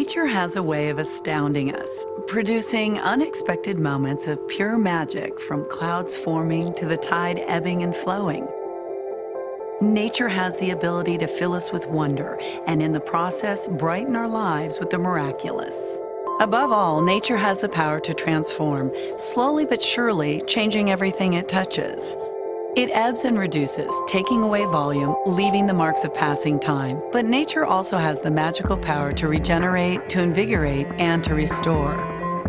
Nature has a way of astounding us, producing unexpected moments of pure magic from clouds forming to the tide ebbing and flowing. Nature has the ability to fill us with wonder and in the process brighten our lives with the miraculous. Above all, nature has the power to transform, slowly but surely changing everything it touches. It ebbs and reduces, taking away volume, leaving the marks of passing time. But nature also has the magical power to regenerate, to invigorate, and to restore.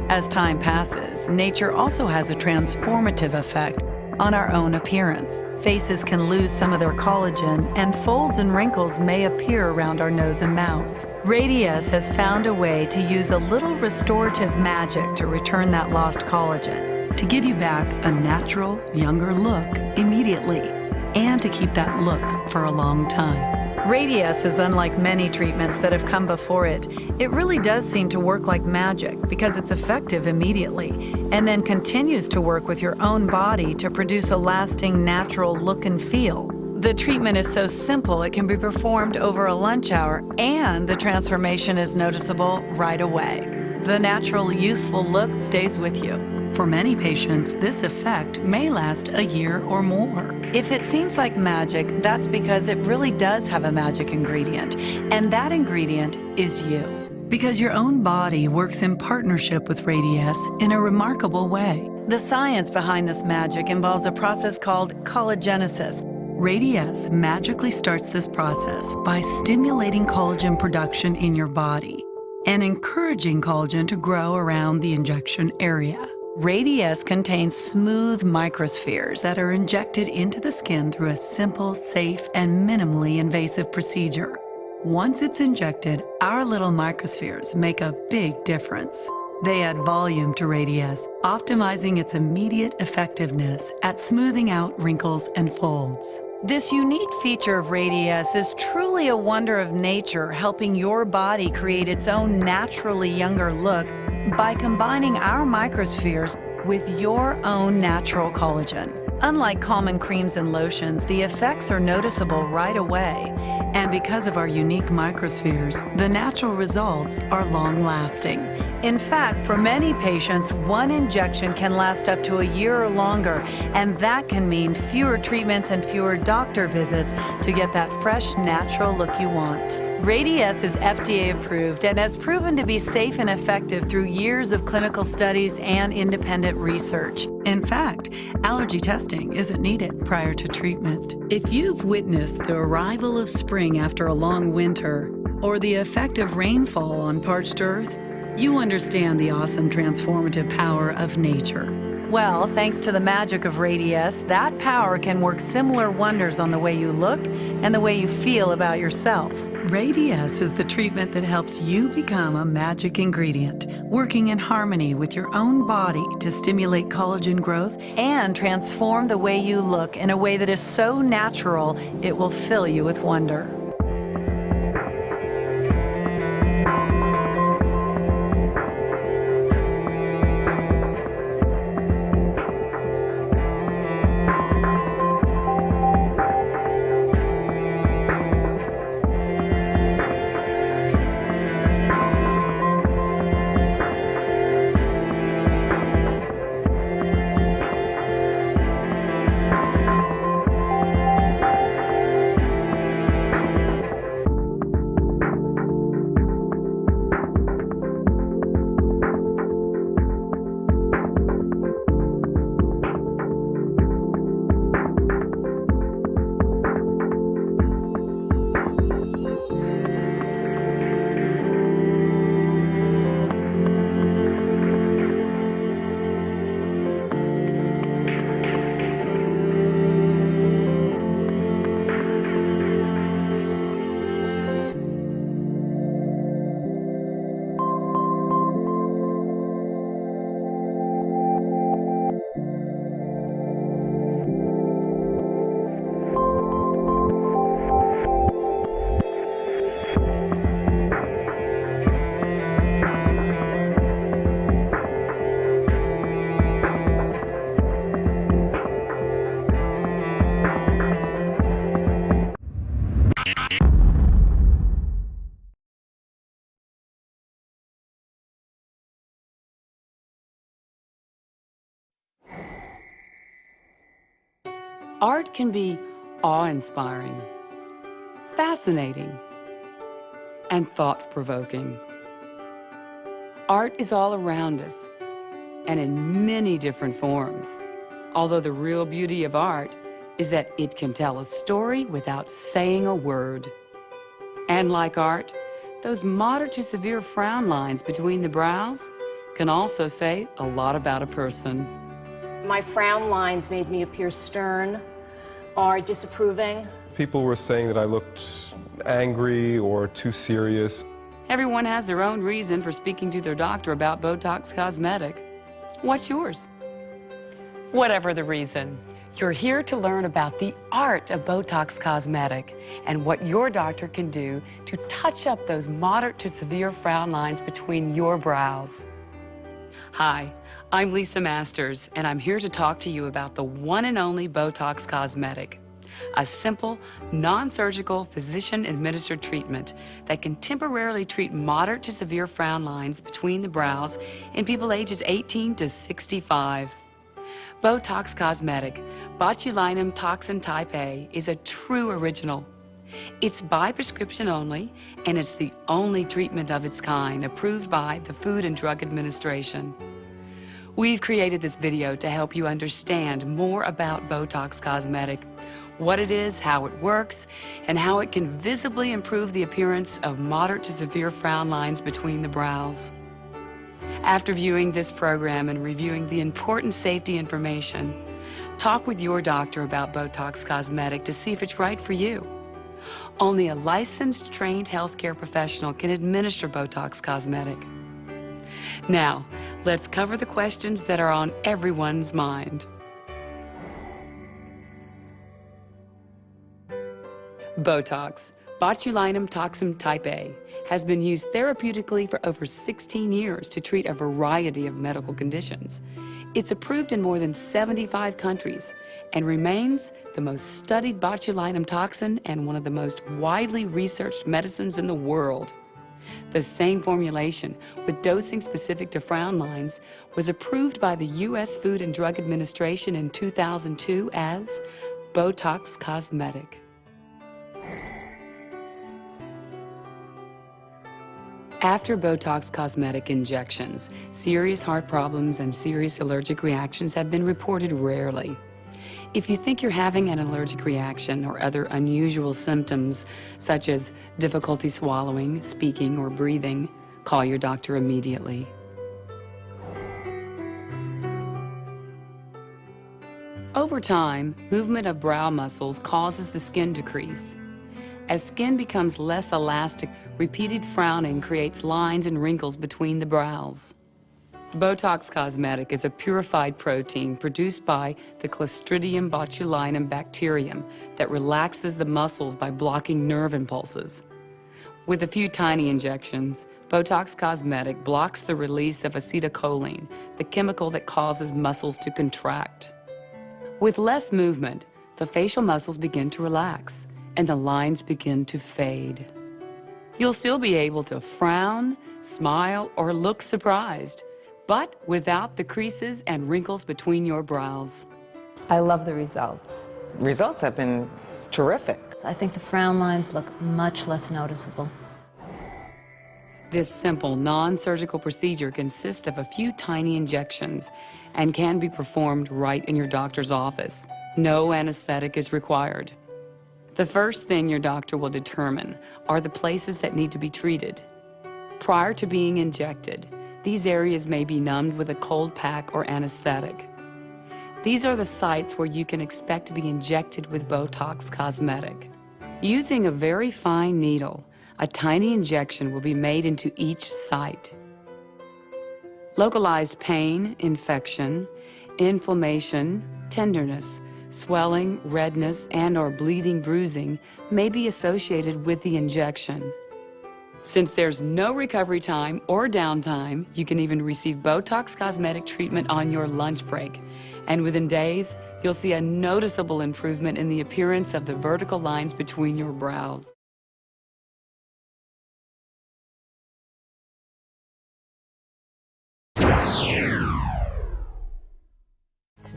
As time passes, nature also has a transformative effect on our own appearance. Faces can lose some of their collagen, and folds and wrinkles may appear around our nose and mouth. Radiesse has found a way to use a little restorative magic to return that lost collagen, to give you back a natural, younger look immediately, and to keep that look for a long time. Radiesse is unlike many treatments that have come before it. It really does seem to work like magic because it's effective immediately and then continues to work with your own body to produce a lasting natural look and feel. The treatment is so simple it can be performed over a lunch hour and the transformation is noticeable right away. The natural youthful look stays with you. For many patients, this effect may last a year or more. If it seems like magic, that's because it really does have a magic ingredient, and that ingredient is you. Because your own body works in partnership with Radiesse in a remarkable way. The science behind this magic involves a process called collagenesis. Radiesse magically starts this process by stimulating collagen production in your body and encouraging collagen to grow around the injection area. Radiesse contains smooth microspheres that are injected into the skin through a simple, safe, and minimally invasive procedure. Once it's injected, our little microspheres make a big difference. They add volume to Radiesse, optimizing its immediate effectiveness at smoothing out wrinkles and folds. This unique feature of Radiesse is truly a wonder of nature, helping your body create its own naturally younger look by combining our microspheres with your own natural collagen. Unlike common creams and lotions, the effects are noticeable right away. And because of our unique microspheres, the natural results are long-lasting. In fact, for many patients, one injection can last up to a year or longer, and that can mean fewer treatments and fewer doctor visits to get that fresh, natural look you want. Radiesse is FDA approved and has proven to be safe and effective through years of clinical studies and independent research. In fact, allergy testing isn't needed prior to treatment. If you've witnessed the arrival of spring after a long winter, or the effect of rainfall on parched earth, you understand the awesome transformative power of nature. Well, thanks to the magic of Radiesse, that power can work similar wonders on the way you look and the way you feel about yourself. Radiesse is the treatment that helps you become a magic ingredient, working in harmony with your own body to stimulate collagen growth and transform the way you look in a way that is so natural it will fill you with wonder. Art can be awe-inspiring, fascinating, and thought-provoking. Art is all around us and in many different forms, although the real beauty of art is that it can tell a story without saying a word. And like art, those moderate to severe frown lines between the brows can also say a lot about a person. My frown lines made me appear stern or disapproving. People were saying that I looked angry or too serious. Everyone has their own reason for speaking to their doctor about Botox Cosmetic. What's yours? Whatever the reason, you're here to learn about the art of Botox Cosmetic and what your doctor can do to touch up those moderate to severe frown lines between your brows. Hi, I'm Lisa Masters, and I'm here to talk to you about the one and only Botox Cosmetic, a simple, non-surgical, physician-administered treatment that can temporarily treat moderate to severe frown lines between the brows in people ages 18 to 65. Botox Cosmetic, botulinum toxin type A, is a true original. It's by prescription only, and it's the only treatment of its kind approved by the Food and Drug Administration. We've created this video to help you understand more about Botox Cosmetic, what it is, how it works, and how it can visibly improve the appearance of moderate to severe frown lines between the brows. After viewing this program and reviewing the important safety information, talk with your doctor about Botox Cosmetic to see if it's right for you. Only a licensed, trained healthcare professional can administer Botox Cosmetic. Now, let's cover the questions that are on everyone's mind. Botox, botulinum toxin type A, has been used therapeutically for over 16 years to treat a variety of medical conditions. It's approved in more than 75 countries and remains the most studied botulinum toxin and one of the most widely researched medicines in the world. The same formulation, with dosing specific to frown lines, was approved by the U.S. Food and Drug Administration in 2002 as Botox Cosmetic. After Botox Cosmetic injections, serious heart problems and serious allergic reactions have been reported rarely. If you think you're having an allergic reaction or other unusual symptoms, such as difficulty swallowing, speaking, or breathing, call your doctor immediately. Over time, movement of brow muscles causes the skin to crease. As skin becomes less elastic, repeated frowning creates lines and wrinkles between the brows. Botox Cosmetic is a purified protein produced by the Clostridium botulinum bacterium that relaxes the muscles by blocking nerve impulses. With a few tiny injections, Botox Cosmetic blocks the release of acetylcholine, the chemical that causes muscles to contract. With less movement, the facial muscles begin to relax, and the lines begin to fade. You'll still be able to frown, smile, or look surprised, but without the creases and wrinkles between your brows. I love the results. Results have been terrific. I think the frown lines look much less noticeable. This simple, non-surgical procedure consists of a few tiny injections and can be performed right in your doctor's office. No anesthetic is required. The first thing your doctor will determine are the places that need to be treated. Prior to being injected, these areas may be numbed with a cold pack or anesthetic. These are the sites where you can expect to be injected with Botox Cosmetic. Using a very fine needle, a tiny injection will be made into each site. Localized pain, infection, inflammation, tenderness, swelling, redness, and/or bleeding, bruising may be associated with the injection. Since there's no recovery time or downtime, you can even receive Botox Cosmetic treatment on your lunch break. And within days, you'll see a noticeable improvement in the appearance of the vertical lines between your brows.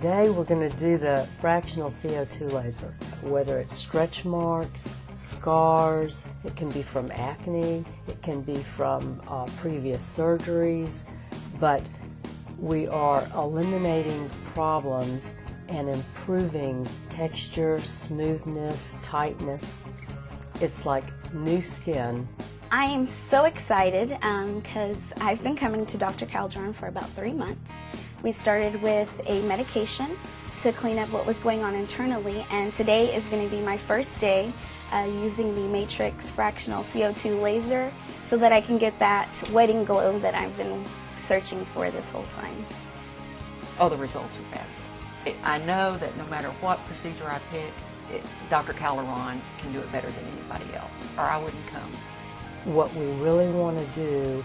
Today we're going to do the fractional CO2 laser. Whether it's stretch marks, scars, it can be from acne, it can be from previous surgeries, but we are eliminating problems and improving texture, smoothness, tightness. It's like new skin. I am so excited because I've been coming to Dr. Calderon for about 3 months. We started with a medication to clean up what was going on internally, and today is going to be my first day using the Matrix fractional CO2 laser so that I can get that wedding glow that I've been searching for this whole time. Oh, the results are fabulous. I know that no matter what procedure I pick, Dr. Calderon can do it better than anybody else, or I wouldn't come. What we really want to do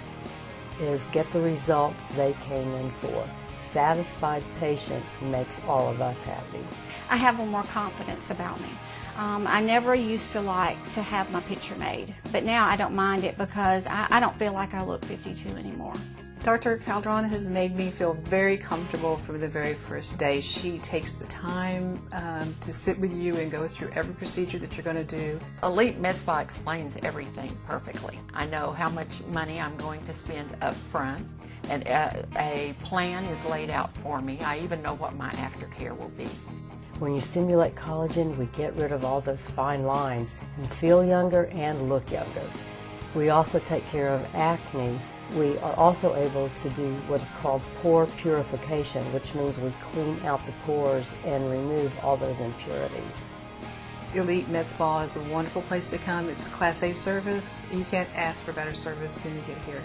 is get the results they came in for. Satisfied patients makes all of us happy. I have more confidence about me. I never used to like to have my picture made, but now I don't mind it because I don't feel like I look 52 anymore. Dr. Calderon has made me feel very comfortable from the very first day. She takes the time to sit with you and go through every procedure that you're going to do. Elite Med Spa explains everything perfectly. I know how much money I'm going to spend up front, and a plan is laid out for me. I even know what my aftercare will be. When you stimulate collagen, we get rid of all those fine lines and feel younger and look younger. We also take care of acne. We are also able to do what is called pore purification, which means we clean out the pores and remove all those impurities. Elite Med Spa is a wonderful place to come. It's Class A service. You can't ask for better service than you get here.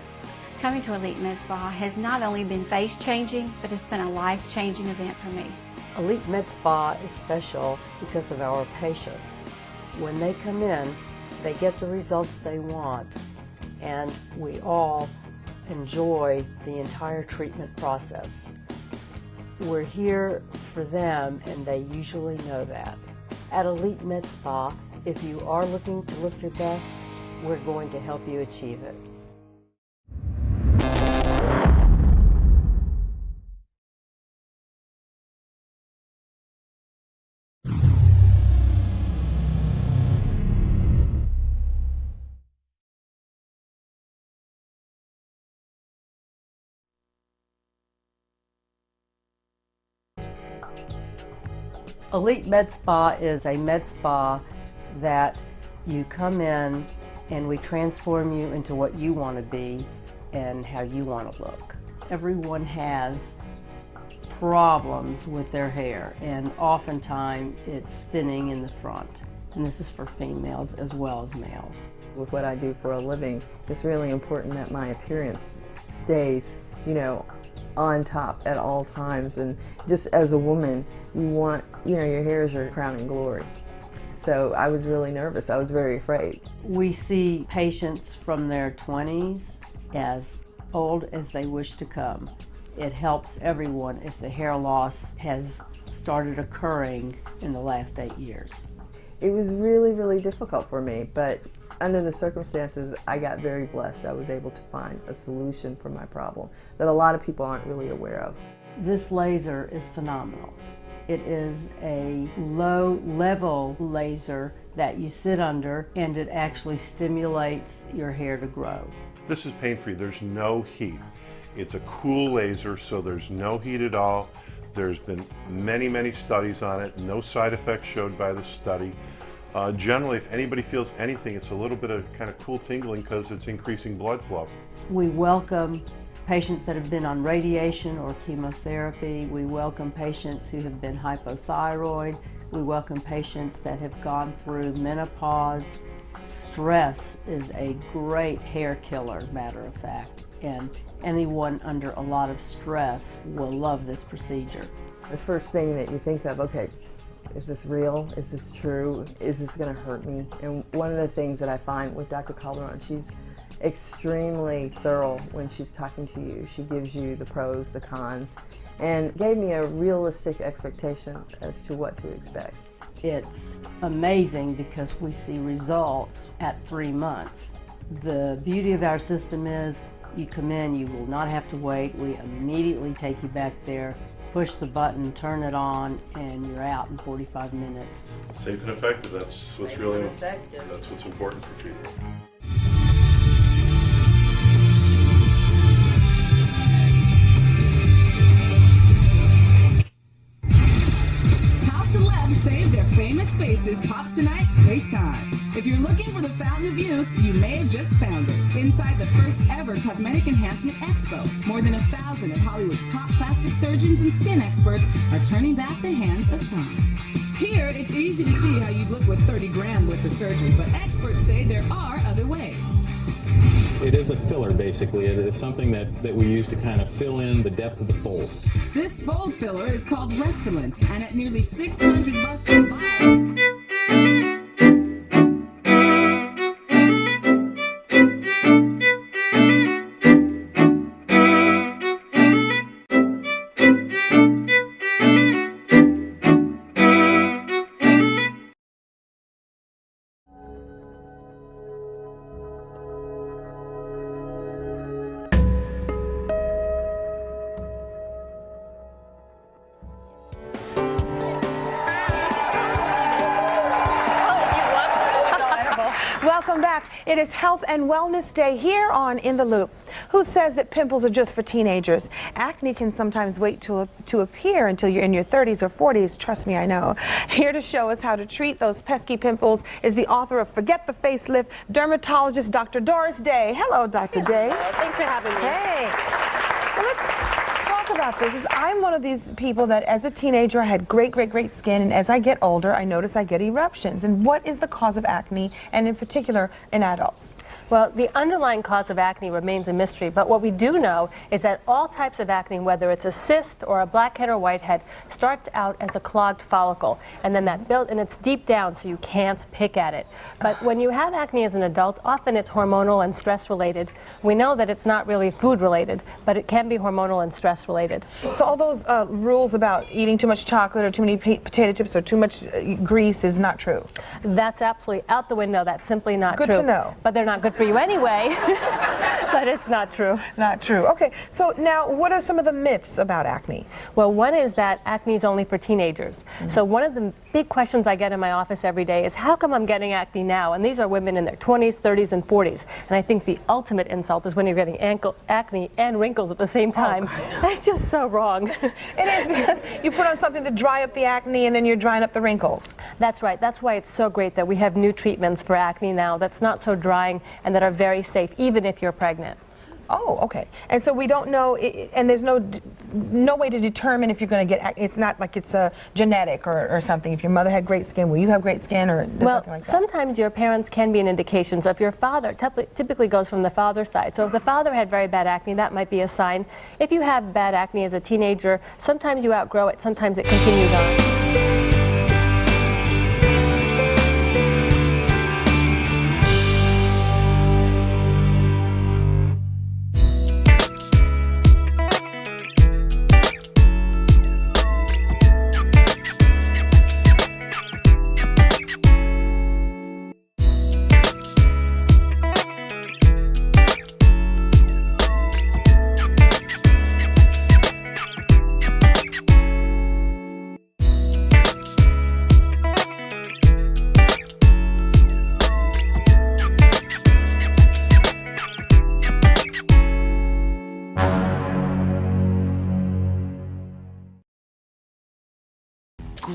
Coming to Elite Med Spa has not only been face-changing, but it's been a life-changing event for me. Elite Med Spa is special because of our patients. When they come in, they get the results they want, and we all enjoy the entire treatment process. We're here for them, and they usually know that. At Elite Med Spa, if you are looking to look your best, we're going to help you achieve it. Elite Med Spa is a med spa that you come in and we transform you into what you want to be and how you want to look. Everyone has problems with their hair, and oftentimes it's thinning in the front. And this is for females as well as males. With what I do for a living, it's really important that my appearance stays, on top at all times. And just as a woman, you want, your hair is your crowning glory. So I was really nervous. I was very afraid. We see patients from their 20s as old as they wish to come. It helps everyone if the hair loss has started occurring in the last 8 years. It was really, really difficult for me, but under the circumstances, I got very blessed. I was able to find a solution for my problem that a lot of people aren't really aware of. This laser is phenomenal. It is a low-level laser that you sit under, and it actually stimulates your hair to grow. This is pain-free. There's no heat. It's a cool laser, so there's no heat at all. There's been many, many studies on it. No side effects showed by the study. Generally, if anybody feels anything, it's a little bit of kind of cool tingling because it's increasing blood flow. We welcome patients that have been on radiation or chemotherapy. We welcome patients who have been hypothyroid. We welcome patients that have gone through menopause. Stress is a great hair killer, matter of fact, and anyone under a lot of stress will love this procedure. The first thing that you think of, okay, is this real? Is this true? Is this going to hurt me? And one of the things that I find with Dr. Calderon, she's extremely thorough when she's talking to you. She gives you the pros, the cons, and gave me a realistic expectation as to what to expect. It's amazing because we see results at 3 months. The beauty of our system is You come in, you will not have to wait. We immediately take you back there, push the button, turn it on, and you're out in 45 minutes. Safe and effective, that's what's really effective. That's what's important for people. Save their famous faces pops tonight's Space Time. If you're looking for the fountain of youth, you may have just found it. Inside the first ever Cosmetic Enhancement Expo, more than 1,000 of Hollywood's top plastic surgeons and skin experts are turning back the hands of time. Here, it's easy to see how you'd look with 30 grand worth of surgery, but experts say there are other ways. It is a filler, basically. It is something that we use to kind of fill in the depth of the fold. This fold filler is called Restylane, and at nearly $600 per bottle. Welcome back. It is Health and Wellness Day here on In the Loop. Who says that pimples are just for teenagers? Acne can sometimes wait to appear until you're in your 30s or 40s. Trust me, I know. Here to show us how to treat those pesky pimples is the author of Forget the Facelift, dermatologist Dr. Doris Day. Hello, Dr. Day. Thanks for having me. Hey. Well, let's talk about this. I'm one of these people that as a teenager I had great skin, and as I get older I notice I get eruptions. And what is the cause of acne, and in particular in adults? Well, the underlying cause of acne remains a mystery, but what we do know is that all types of acne, whether it's a cyst or a blackhead or whitehead, starts out as a clogged follicle, and then that builds, and it's deep down, so you can't pick at it. But when you have acne as an adult, often it's hormonal and stress related. We know that it's not really food related, but it can be hormonal and stress related. So all those rules about eating too much chocolate or too many potato chips or too much grease is not true? That's absolutely out the window. That's simply not true. Good to know. But they're not good for you anyway. But it's not true. Not true. Okay, so now what are some of the myths about acne? Well, one is that acne is only for teenagers. So one of the big questions I get in my office every day is, how come I'm getting acne now? And these are women in their 20s, 30s, and 40s. And I think the ultimate insult is when you're getting acne and wrinkles at the same time. That's just so wrong. It is, because you put on something to dry up the acne and then you're drying up the wrinkles. That's right. That's why it's so great that we have new treatments for acne now that's not so drying and that are very safe, even if you're pregnant. Oh, okay. And so we don't know, and there's no way to determine if you're going to get acne. It's not like it's a genetic or something. If your mother had great skin, will you have great skin, or something like that? Sometimes your parents can be an indication. So if your father, typically goes from the father's side. So if the father had very bad acne, that might be a sign. If you have bad acne as a teenager, sometimes you outgrow it, sometimes it continues on.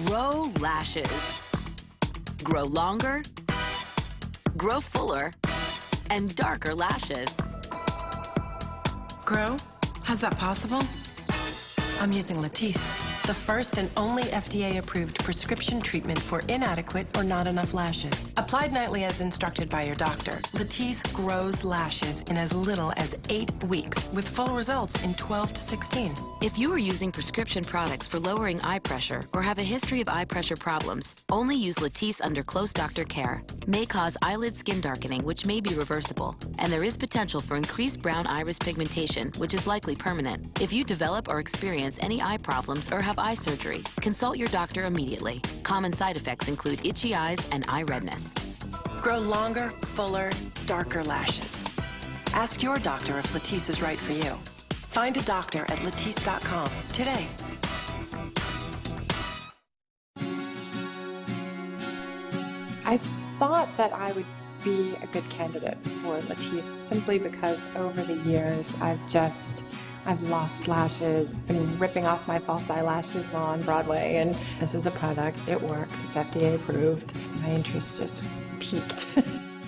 Grow lashes. Grow longer, grow fuller, and darker lashes. Grow? How's that possible? I'm using Latisse, the first and only FDA-approved prescription treatment for inadequate or not enough lashes. Applied nightly as instructed by your doctor, Latisse grows lashes in as little as 8 weeks, with full results in 12 to 16. If you are using prescription products for lowering eye pressure or have a history of eye pressure problems, only use Latisse under close doctor care. May cause eyelid skin darkening, which may be reversible, and there is potential for increased brown iris pigmentation, which is likely permanent. If you develop or experience any eye problems or have eye surgery, consult your doctor immediately. Common side effects include itchy eyes and eye redness. Grow longer, fuller, darker lashes. Ask your doctor if Latisse is right for you. Find a doctor at Latisse.com today. I thought that I would be a good candidate for Latisse simply because over the years I've lost lashes, been ripping off my false eyelashes while on Broadway, and this is a product, it works, it's FDA approved. My interest just peaked.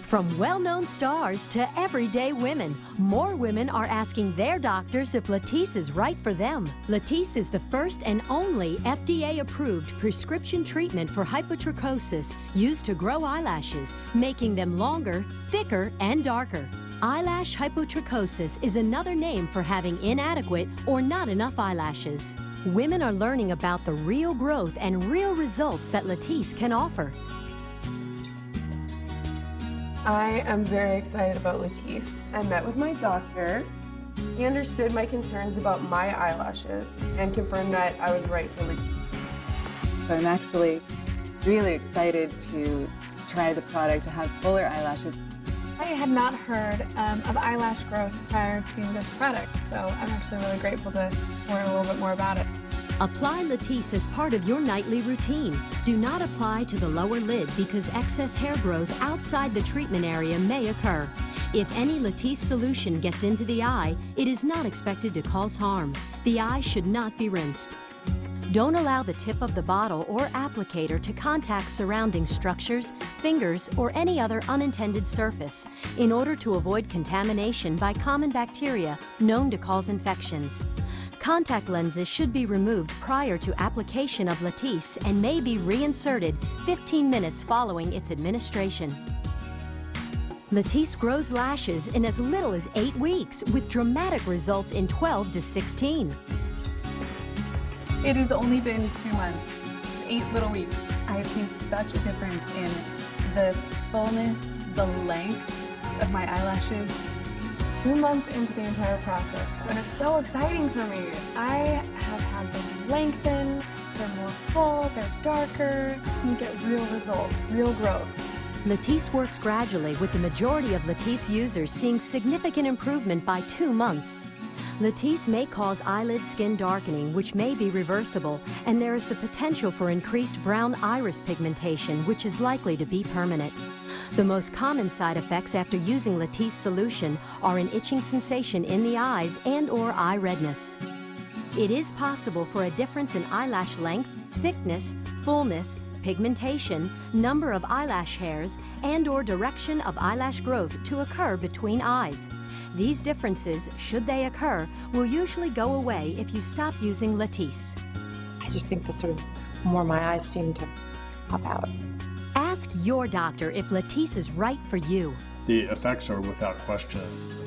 From well-known stars to everyday women, more women are asking their doctors if Latisse is right for them. Latisse is the first and only FDA-approved prescription treatment for hypotrichosis used to grow eyelashes, making them longer, thicker, and darker. Eyelash hypotrichosis is another name for having inadequate or not enough eyelashes. Women are learning about the real growth and real results that Latisse can offer. I am very excited about Latisse. I met with my doctor. He understood my concerns about my eyelashes and confirmed that I was right for Latisse. So I'm actually really excited to try the product, to have fuller eyelashes. I had not heard of eyelash growth prior to this product, so I'm actually really grateful to learn a little bit more about it. Apply Latisse as part of your nightly routine. Do not apply to the lower lid because excess hair growth outside the treatment area may occur. If any Latisse solution gets into the eye, it is not expected to cause harm. The eye should not be rinsed. Don't allow the tip of the bottle or applicator to contact surrounding structures, fingers, or any other unintended surface in order to avoid contamination by common bacteria known to cause infections. Contact lenses should be removed prior to application of Latisse and may be reinserted 15 minutes following its administration. Latisse grows lashes in as little as 8 weeks with dramatic results in 12 to 16. It has only been 2 months, 8 little weeks. I have seen such a difference in the fullness, the length of my eyelashes. 2 months into the entire process, and it's so exciting for me. I have had them lengthen, they're more full, they're darker. It's me get real results, real growth. Latisse works gradually, with the majority of Latisse users seeing significant improvement by 2 months. Latisse may cause eyelid skin darkening, which may be reversible, and there is the potential for increased brown iris pigmentation, which is likely to be permanent. The most common side effects after using Latisse solution are an itching sensation in the eyes and/or eye redness. It is possible for a difference in eyelash length, thickness, fullness, pigmentation, number of eyelash hairs, and/or direction of eyelash growth to occur between eyes. These differences, should they occur, will usually go away if you stop using Latisse. I just think the sort of more my eyes seem to pop out. Ask your doctor if Latisse is right for you. The effects are without question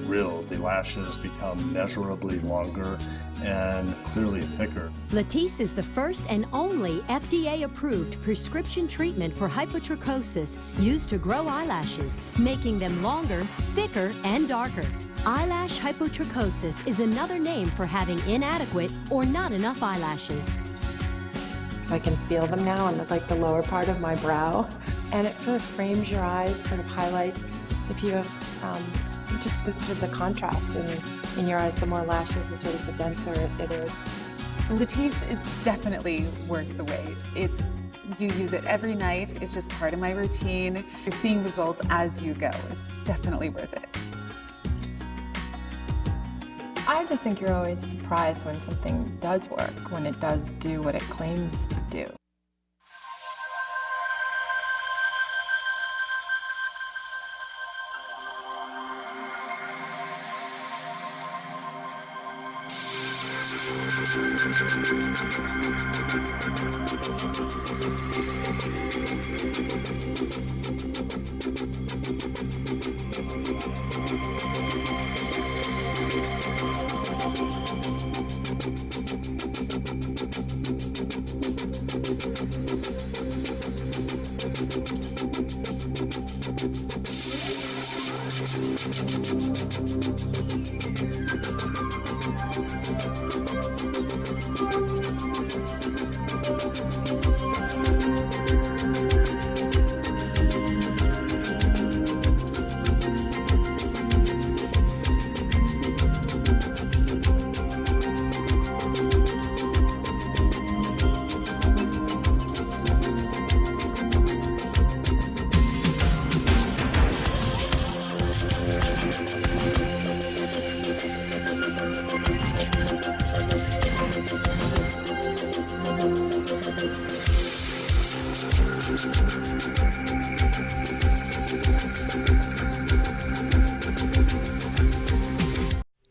real. The lashes become measurably longer and clearly thicker. Latisse is the first and only FDA-approved prescription treatment for hypotrichosis used to grow eyelashes, making them longer, thicker, and darker. Eyelash hypotrichosis is another name for having inadequate or not enough eyelashes. I can feel them now on the lower part of my brow, and it sort of frames your eyes, sort of highlights. If you have just the sort of the contrast in your eyes, the more lashes, the sort of the denser it is. Latisse is definitely worth the wait. You use it every night. It's just part of my routine. You're seeing results as you go. It's definitely worth it. I just think you're always surprised when something does work, when it does do what it claims to do.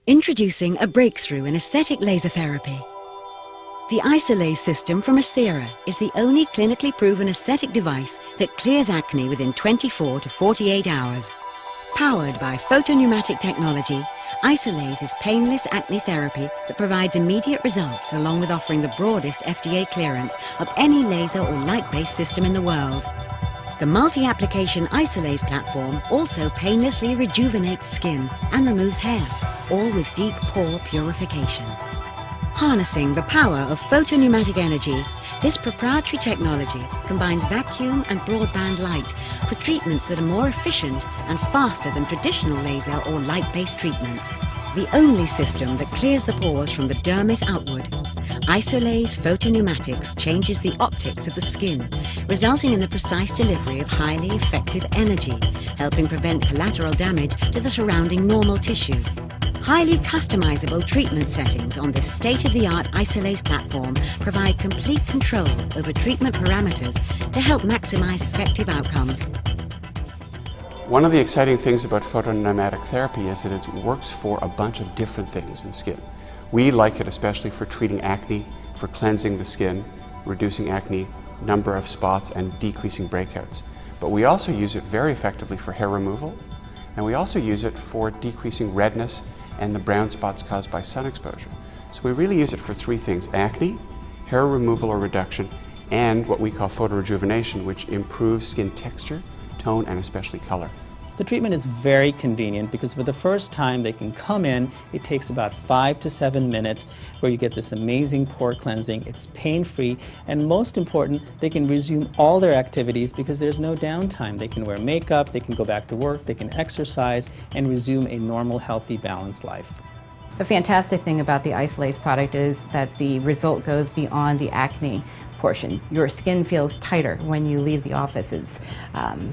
Introducing a breakthrough in aesthetic laser therapy. The Isolase system from Asthera is the only clinically proven aesthetic device that clears acne within 24 to 48 hours. Powered by photopneumatic technology, Isolase is painless acne therapy that provides immediate results along with offering the broadest FDA clearance of any laser or light-based system in the world. The multi-application Isolase platform also painlessly rejuvenates skin and removes hair, all with deep pore purification. Harnessing the power of photopneumatic energy, this proprietary technology combines vacuum and broadband light for treatments that are more efficient and faster than traditional laser or light-based treatments. The only system that clears the pores from the dermis outward. Isolase Photopneumatics changes the optics of the skin, resulting in the precise delivery of highly effective energy, helping prevent collateral damage to the surrounding normal tissue. Highly customizable treatment settings on this state-of-the-art Isolase platform provide complete control over treatment parameters to help maximize effective outcomes. One of the exciting things about photopneumatic therapy is that it works for a bunch of different things in skin. We like it especially for treating acne, for cleansing the skin, reducing acne, number of spots, and decreasing breakouts. But we also use it very effectively for hair removal, and we also use it for decreasing redness and the brown spots caused by sun exposure. So we really use it for three things: acne, hair removal or reduction, and what we call photorejuvenation, which improves skin texture, tone, and especially color. The treatment is very convenient because for the first time they can come in, it takes about 5 to 7 minutes where you get this amazing pore cleansing. It's pain-free, and most important, they can resume all their activities because there's no downtime. They can wear makeup, they can go back to work, they can exercise and resume a normal, healthy, balanced life. The fantastic thing about the Isolase product is that the result goes beyond the acne portion. Your skin feels tighter when you leave the offices.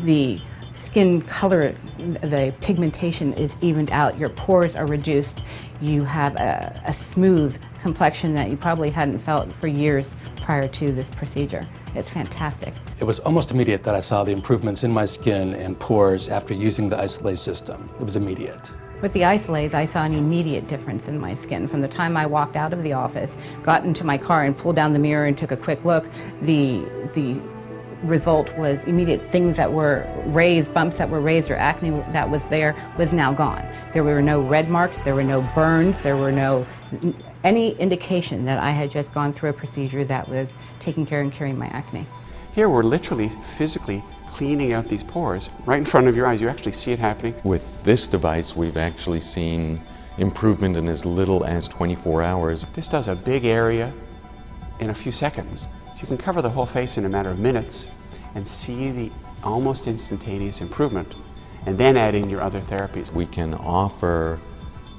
The skin color, the pigmentation is evened out, your pores are reduced, you have a smooth complexion that you probably hadn't felt for years prior to this procedure. It's fantastic. It was almost immediate that I saw the improvements in my skin and pores after using the Isolase system. It was immediate. With the Isolase, I saw an immediate difference in my skin. From the time I walked out of the office, got into my car and pulled down the mirror and took a quick look, the result was immediate. Things that were raised, bumps that were raised, or acne that was there was now gone. There were no red marks, there were no burns, there were no any indication that I had just gone through a procedure that was taking care and curing my acne. Here we're literally physically cleaning out these pores right in front of your eyes. You actually see it happening. With this device, we've actually seen improvement in as little as 24 hours. This does a big area in a few seconds. So you can cover the whole face in a matter of minutes and see the almost instantaneous improvement, and then add in your other therapies. We can offer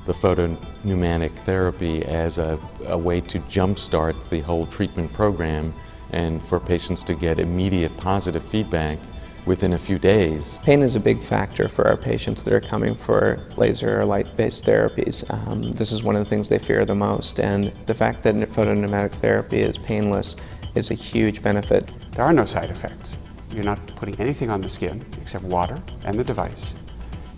the photopneumatic therapy as a way to jumpstart the whole treatment program and for patients to get immediate positive feedback within a few days. Pain is a big factor for our patients that are coming for laser or light-based therapies. This is one of the things they fear the most, and the fact that photopneumatic therapy is painless is a huge benefit. There are no side effects. You're not putting anything on the skin except water and the device.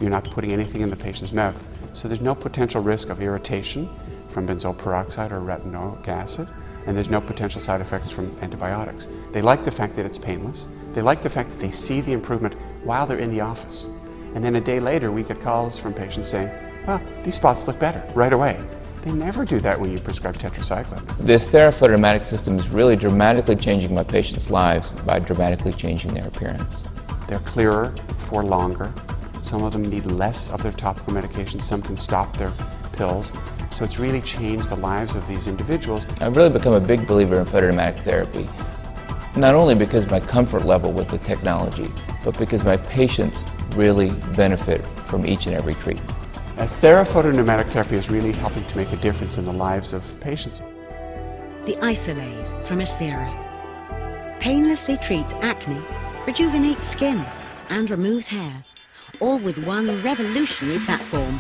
You're not putting anything in the patient's mouth, so there's no potential risk of irritation from benzoyl peroxide or retinoic acid, and there's no potential side effects from antibiotics. They like the fact that it's painless. They like the fact that they see the improvement while they're in the office. And then a day later, we get calls from patients saying, well, these spots look better right away. They never do that when you prescribe tetracycline. The Asthera photopneumatic system is really dramatically changing my patients' lives by dramatically changing their appearance. They're clearer for longer. Some of them need less of their topical medications. Some can stop their pills. So it's really changed the lives of these individuals. I've really become a big believer in photopneumatic therapy, not only because of my comfort level with the technology, but because my patients really benefit from each and every treatment. Asthera photopneumatic therapy is really helping to make a difference in the lives of patients. The Isolase from Asthera painlessly treats acne, rejuvenates skin, and removes hair, all with one revolutionary platform.